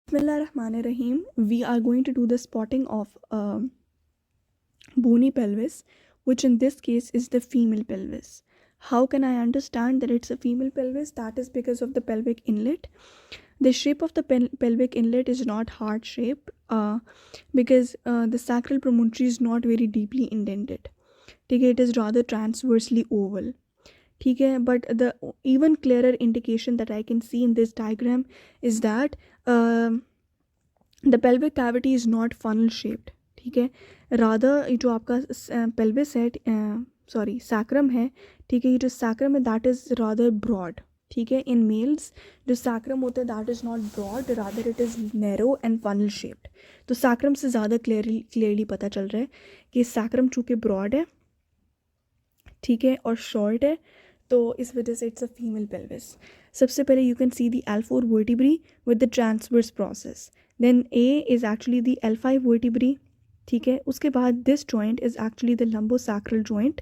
Bismillahirrahmanirrahim. We are going to do the spotting of bony pelvis, which in this case is the female pelvis. How can I understand that it's a female pelvis? That is because of the pelvic inlet. The shape of the pelvic inlet is not heart shape because the sacral promontory is not very deeply indented. It is rather transversely oval. But the even clearer indication that I can see in this diagram is that the pelvic cavity is not funnel shaped. ठीक है, rather ये जो आपका pelvis है, sorry sacrum है, ठीक है, ये जो sacrum है that is rather broad. ठीक है, in males जो sacrum होता है that is not broad, rather it is narrow and funnel shaped. तो sacrum से ज़्यादा clearly पता चल रहा है कि sacrum चूँकि broad है, ठीक है, और short है, तो इस वजह से इट्स अ फीमेल पेल्विस. सबसे पहले you can see the L4 vertebra with the transverse process. Then A is actually the L5 vertebra. ठीक है, उसके बाद this joint is actually the lumbosacral joint.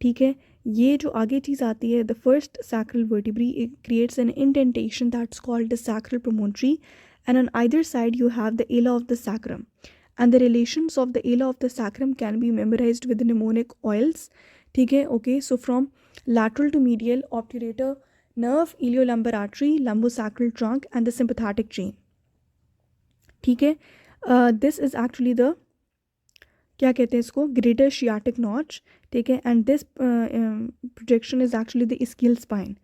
ठीक है, ये जो आगे चीज़ आती है, the first sacral vertebra, it creates an indentation that's called the sacral promontory, and on either side you have the ala of the sacrum, and the relations of the ala of the sacrum can be memorized with mnemonic oils. ठीक है, okay, so from lateral to medial, obturator nerve, iliolumbar artery, lumbosacral trunk, and the sympathetic chain. ठीक है, this is actually the, क्या कहते हैं इसको, greater sciatic notch. ठीक है, and this projection is actually the ischial spine.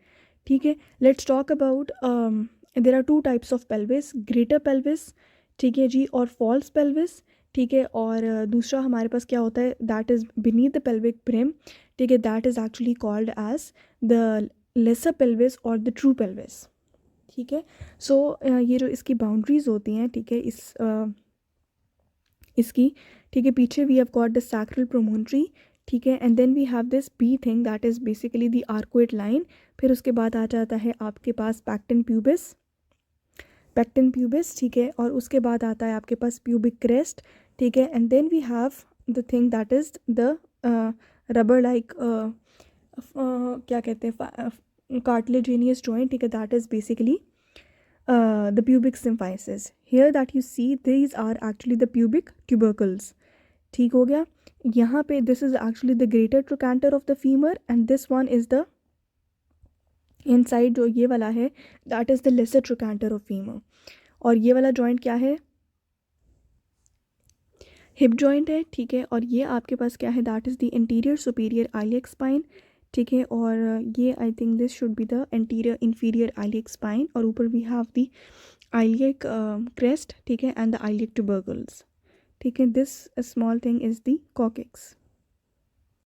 ठीक है, let's talk about there are two types of pelvis, greater pelvis, ठीक है जी, और false pelvis. ठीक है, और दूसरा हमारे पास क्या होता है, that is beneath the pelvic brim. ठीक है, that is actually called as the lesser pelvis और द ट्रू पेल्विस. ठीक है, सो ये जो इसकी बाउंड्रीज होती हैं, ठीक है, इसकी, ठीक है, पीछे we have got the sacral promontory. ठीक है, and then we have this big thing that is basically the arcuate line. फिर उसके बाद आ जाता है आपके पास पैक्टन प्यूबिस. ठीक है, और उसके बाद आता है आपके पास प्यूबिक क्रेस्ट. ठीक है, and then we have the thing that is the rubber like, क्या कहते हैं, कार्टिलेजिनियस जॉइंट. ठीक है, that is basically the pubic symphysis. Here that you see, these are actually the pubic tubercles. ठीक हो गया, यहाँ पे this is actually the greater trochanter of the femur, and this one is the inside, जो ये वाला है that is the lesser trochanter of femur. और ये वाला joint क्या है, हिप जॉइंट है. ठीक है, और ये आपके पास क्या है, that is the anterior superior iliac spine. ठीक है, और ये I think this should be the anterior inferior iliac spine, और ऊपर we have the iliac crest. ठीक है, एंड द आइलियक ट्यूबरकल्स. ठीक है, this small thing is the coccyx.